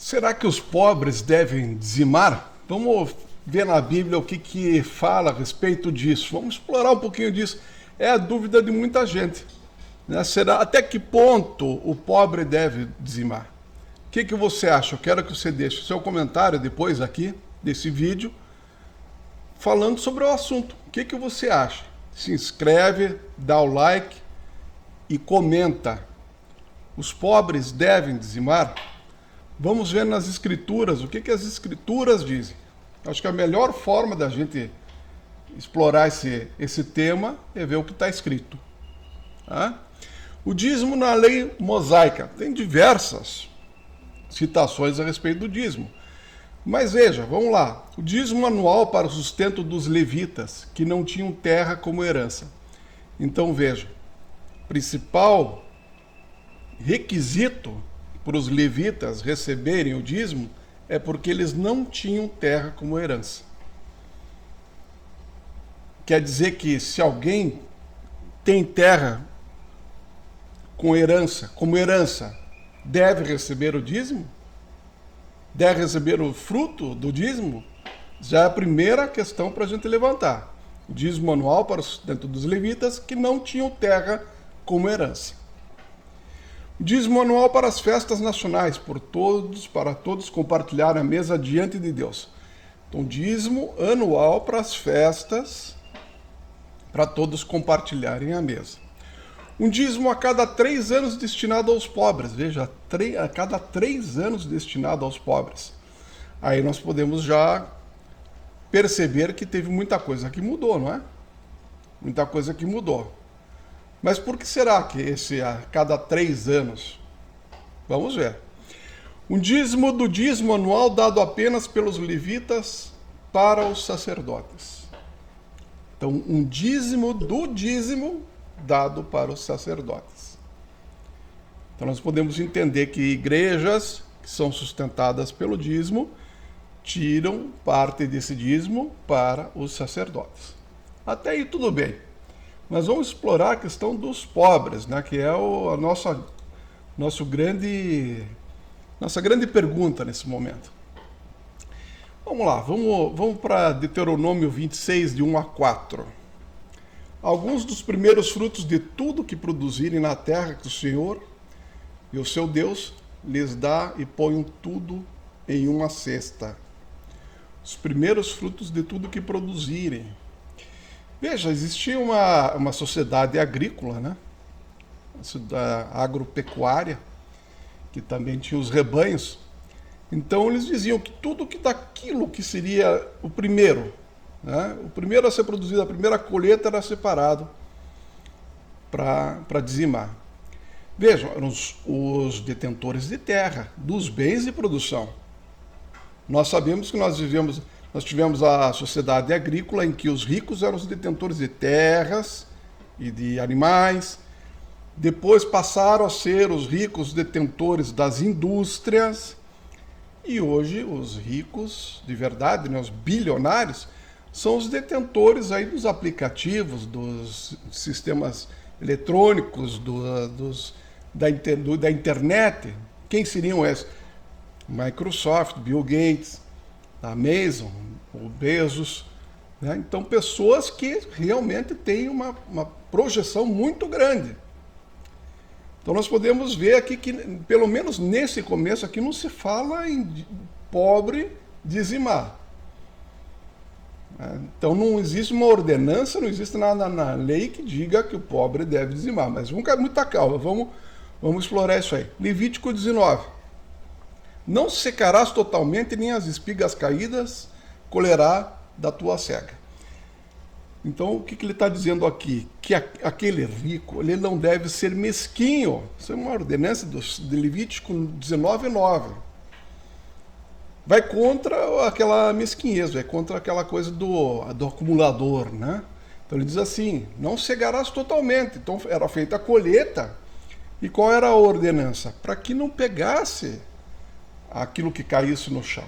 Será que os pobres devem dizimar? Vamos ver na Bíblia o que fala a respeito disso. Vamos explorar um pouquinho disso. É a dúvida de muita gente, né? Será até que ponto o pobre deve dizimar? O que você acha? Eu quero que você deixe o seu comentário depois aqui desse vídeo, falando sobre o assunto. O que você acha? Se inscreve, dá o like e comenta. Os pobres devem dizimar? Vamos ver nas escrituras o que as escrituras dizem. Acho que a melhor forma da gente explorar esse tema é ver o que está escrito. Tá? O dízimo na lei mosaica. Tem diversas citações a respeito do dízimo. Mas veja, vamos lá. O dízimo anual para o sustento dos levitas, que não tinham terra como herança. Então veja, principal requisito para os levitas receberem o dízimo é porque eles não tinham terra como herança. Quer dizer que se alguém tem terra como herança, deve receber o dízimo? Deve receber o fruto do dízimo? Já é a primeira questão para a gente levantar. O dízimo anual para o sustento dos levitas que não tinham terra como herança. O dízimo anual para as festas nacionais, para todos compartilhar a mesa diante de Deus. Então, dízimo anual para as festas, para todos compartilharem a mesa. Um dízimo a cada 3 anos destinado aos pobres. Veja, a cada 3 anos destinado aos pobres. Aí nós podemos já perceber que teve muita coisa que mudou, não é? Muita coisa que mudou. Mas por que será que esse a cada 3 anos? Vamos ver. Um dízimo do dízimo anual dado apenas pelos levitas para os sacerdotes. Então, um dízimo do dízimo dado para os sacerdotes. Então, nós podemos entender que igrejas que são sustentadas pelo dízimo tiram parte desse dízimo para os sacerdotes. Até aí tudo bem. Mas vamos explorar a questão dos pobres, né, que é nossa grande pergunta nesse momento. Vamos lá, vamos para Deuteronômio 26, de 1 a 4. Alguns dos primeiros frutos de tudo que produzirem na terra que o Senhor e o seu Deus lhes dá e ponham tudo em uma cesta. Os primeiros frutos de tudo que produzirem. Veja, existia uma sociedade agrícola, né? Uma sociedade agropecuária, que também tinha os rebanhos. Então eles diziam que tudo que daquilo que seria o primeiro, né? O primeiro a ser produzido, a primeira colheita era separado para dizimar. Vejam, eram os detentores de terra, dos bens de produção. Nós sabemos que nós tivemos a sociedade agrícola em que os ricos eram os detentores de terras e de animais. Depois passaram a ser os ricos detentores das indústrias. E hoje os ricos, de verdade, né, os bilionários, são os detentores aí dos aplicativos, dos sistemas eletrônicos, da internet. Quem seriam esses? Microsoft, Bill Gates, a Amazon, o Bezos, né? Então pessoas que realmente têm uma projeção muito grande. Então nós podemos ver aqui que, pelo menos nesse começo aqui, não se fala em pobre dizimar. Então não existe uma ordenança, não existe nada na lei que diga que o pobre deve dizimar. Mas vamos com muita calma, vamos explorar isso aí. Levítico 19. Não secarás totalmente, nem as espigas caídas colherá da tua cega. Então, o que ele está dizendo aqui? Que aquele rico, ele não deve ser mesquinho. Isso é uma ordenança de Levítico 19:9. Vai contra aquela mesquinhez, vai contra aquela coisa do acumulador, né? Então ele diz assim, não cegarás totalmente. Então era feita a colheita. E qual era a ordenança? Para que não pegasse aquilo que caísse no chão.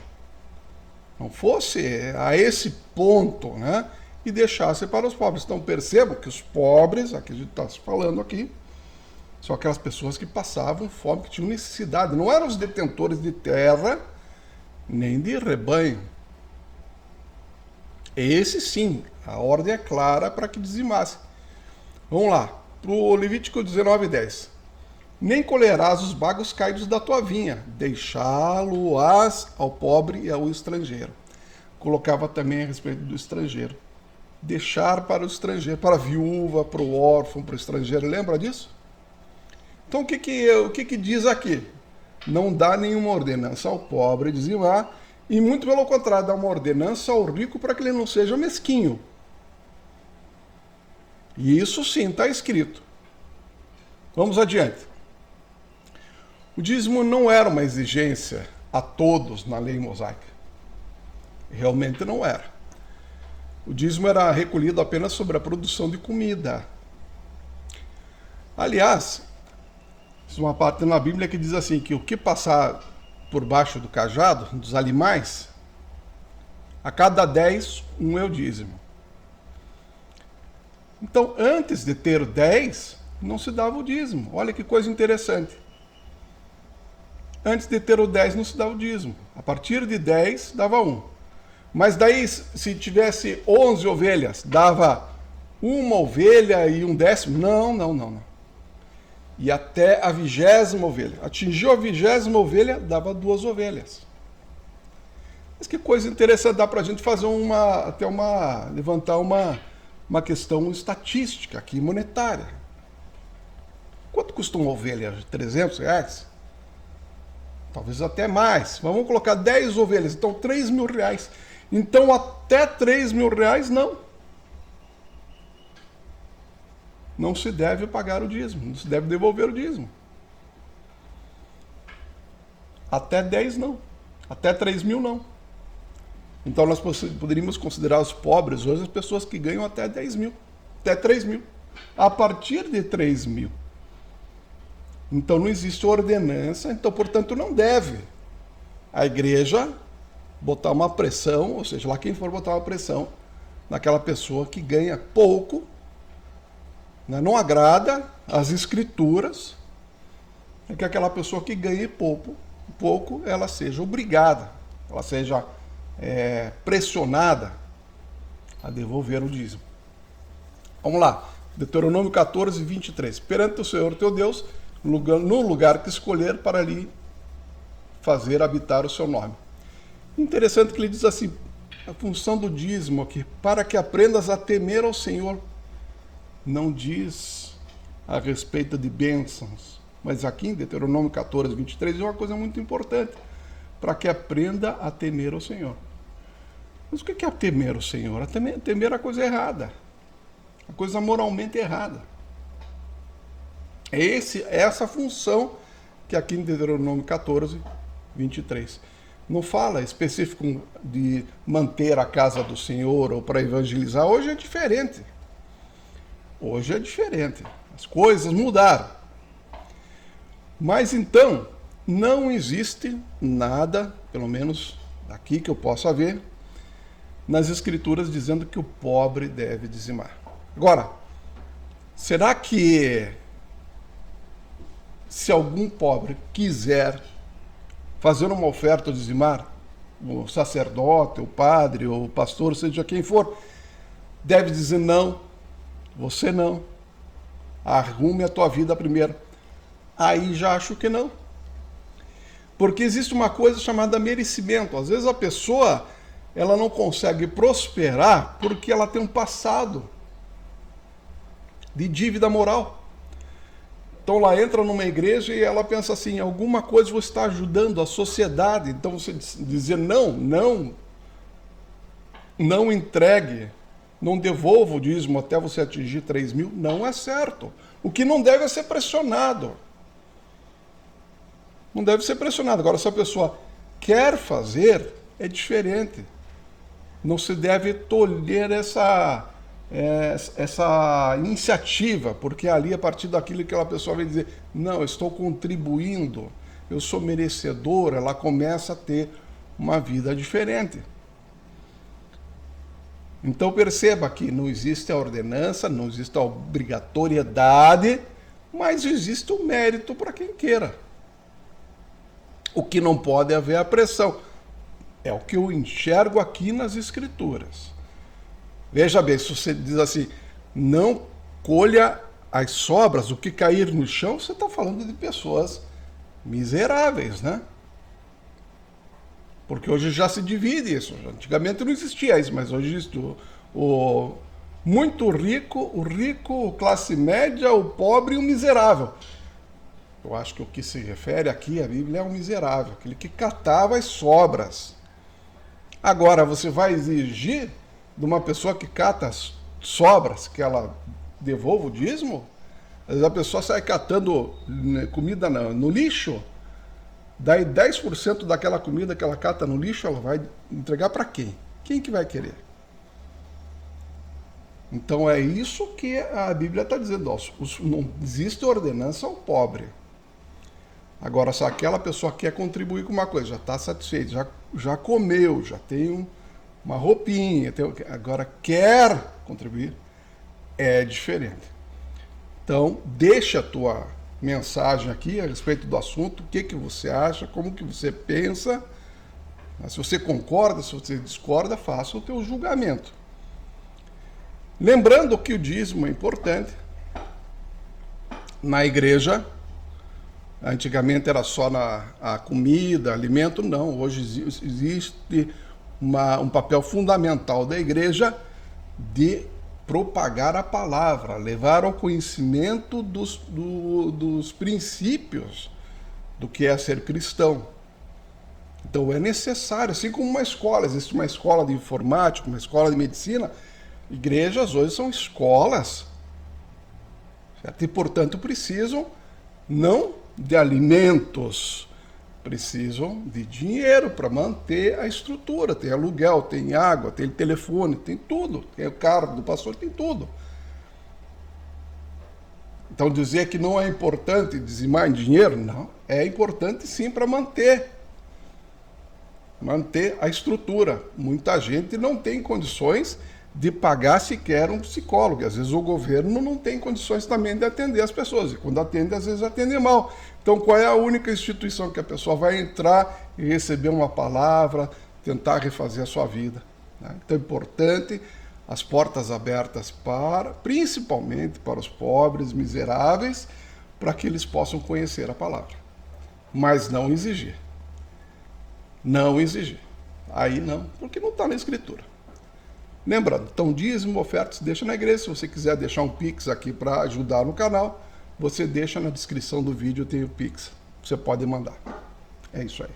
Não fosse a esse ponto, né? E deixasse para os pobres. Então percebam que os pobres, aqui a gente está falando aqui, São aquelas pessoas que passavam fome, que tinham necessidade. Não eram os detentores de terra, nem de rebanho. Esse sim, a ordem é clara para que dizimasse. Vamos lá, para o Levítico 19:10. Nem colherás os bagos caídos da tua vinha, deixá-lo-ás ao pobre e ao estrangeiro. Colocava também a respeito do estrangeiro. Deixar para o estrangeiro, para a viúva, para o órfão, para o estrangeiro. Lembra disso? Então o que diz aqui? Não dá nenhuma ordenança ao pobre dizimar, e muito pelo contrário, dá uma ordenança ao rico para que ele não seja mesquinho. E isso sim está escrito. Vamos adiante. O dízimo não era uma exigência a todos na lei mosaica. Realmente não era. O dízimo era recolhido apenas sobre a produção de comida. Aliás, existe uma parte na Bíblia que diz assim, que o que passar por baixo do cajado, dos animais, a cada 10, um é o dízimo. Então, antes de ter 10, não se dava o dízimo. Olha que coisa interessante. Antes de ter o 10, não se dava o dízimo. A partir de 10, dava 1. Mas daí, se tivesse 11 ovelhas, dava uma ovelha e um décimo? Não. E até a 20ª ovelha. Atingiu a 20ª ovelha, dava 2 ovelhas. Mas que coisa interessante, dá para a gente fazer levantar uma questão estatística aqui, monetária. Quanto custa uma ovelha? R$300? Talvez até mais. Vamos colocar 10 ovelhas, então R$3.000. Então até R$3.000 não. Não se deve pagar o dízimo, não se deve devolver o dízimo. Até 10 não. Até 3.000 não. Então nós poderíamos considerar os pobres hoje as pessoas que ganham até 10.000, até 3.000. A partir de 3.000. Então não existe ordenança, então portanto não deve a igreja botar uma pressão, ou seja, lá quem for botar uma pressão naquela pessoa que ganha pouco, né? Não agrada as escrituras, é que aquela pessoa que ganha pouco, ela seja obrigada, ela seja pressionada a devolver o dízimo. Vamos lá, Deuteronômio 14:23. Perante o Senhor teu Deus, no lugar que escolher para ali fazer habitar o seu nome. Interessante que ele diz assim, a função do dízimo aqui, para que aprendas a temer ao Senhor. Não diz a respeito de bênçãos, mas aqui em Deuteronômio 14:23 é uma coisa muito importante, para que aprenda a temer ao Senhor. Mas o que é temer ao Senhor? Temer a coisa errada, a coisa moralmente errada. É essa função que aqui em Deuteronômio 14:23 não fala específico de manter a casa do Senhor ou para evangelizar. Hoje é diferente. Hoje é diferente. As coisas mudaram. Mas então, não existe nada, pelo menos aqui que eu possa ver, nas Escrituras dizendo que o pobre deve dizimar. Agora, será que se algum pobre quiser fazer uma oferta ou dizimar, o sacerdote, o padre, o pastor, seja quem for, deve dizer não, você não, arrume a tua vida primeiro. Aí já acho que não. Porque existe uma coisa chamada merecimento. Às vezes a pessoa ela não consegue prosperar porque ela tem um passado de dívida moral. Então ela entra numa igreja e ela pensa assim, alguma coisa você está ajudando a sociedade, então você dizer não entregue, não devolva o dízimo até você atingir 3.000, não é certo. O que não deve é ser pressionado. Não deve ser pressionado. Agora, se a pessoa quer fazer, é diferente. Não se deve tolher essa iniciativa, porque ali, a partir daquilo que aquela pessoa vai dizer, não, eu estou contribuindo, eu sou merecedor, ela começa a ter uma vida diferente. Então perceba que não existe a ordenança, não existe a obrigatoriedade, mas existe o mérito para quem queira. O que não pode haver é a pressão. É o que eu enxergo aqui nas Escrituras. Veja bem, se você diz assim, não colha as sobras, o que cair no chão, você está falando de pessoas miseráveis, né? Porque hoje já se divide isso. Antigamente não existia isso, mas hoje existe o muito rico, o rico, classe média, o pobre e o miserável. Eu acho que o que se refere aqui à Bíblia é o miserável, aquele que catava as sobras. Agora, você vai exigir de uma pessoa que cata as sobras que ela devolva o dízimo? Às vezes a pessoa sai catando comida no lixo, daí 10% daquela comida que ela cata no lixo, ela vai entregar para quem? Quem que vai querer? Então é isso que a Bíblia está dizendo. Ó, não existe ordenança ao pobre. Agora, se aquela pessoa quer contribuir com uma coisa, já está satisfeito, já comeu, já tem uma roupinha, agora quer contribuir, é diferente. Então, deixa a tua mensagem aqui a respeito do assunto, o que você acha, como que você pensa. Se você concorda, se você discorda, faça o teu julgamento. Lembrando que o dízimo é importante. Na igreja, antigamente era só a comida, alimento, não. Hoje existe um papel fundamental da igreja de propagar a palavra, levar ao conhecimento dos princípios do que é ser cristão. Então é necessário, assim como uma escola, existe uma escola de informática, uma escola de medicina, igrejas hoje são escolas, certo? E portanto precisam não de alimentos, precisam de dinheiro para manter a estrutura. Tem aluguel, tem água, tem telefone, tem tudo. Tem o carro do pastor, tem tudo. Então dizer que não é importante dizimar em dinheiro, não. É importante sim para manter a estrutura. Muita gente não tem condições de pagar sequer um psicólogo. Às vezes o governo não tem condições também de atender as pessoas. E quando atende, às vezes atende mal. Então, qual é a única instituição que a pessoa vai entrar e receber uma palavra, tentar refazer a sua vida? Né? Então, é importante as portas abertas principalmente para os pobres, miseráveis, para que eles possam conhecer a palavra. Mas não exigir. Não exigir. Aí não, porque não está na Escritura. Lembrando, então dízimo, ofertas, deixa na igreja. Se você quiser deixar um Pix aqui para ajudar no canal, você deixa na descrição do vídeo, tem o Pix. Você pode mandar. É isso aí.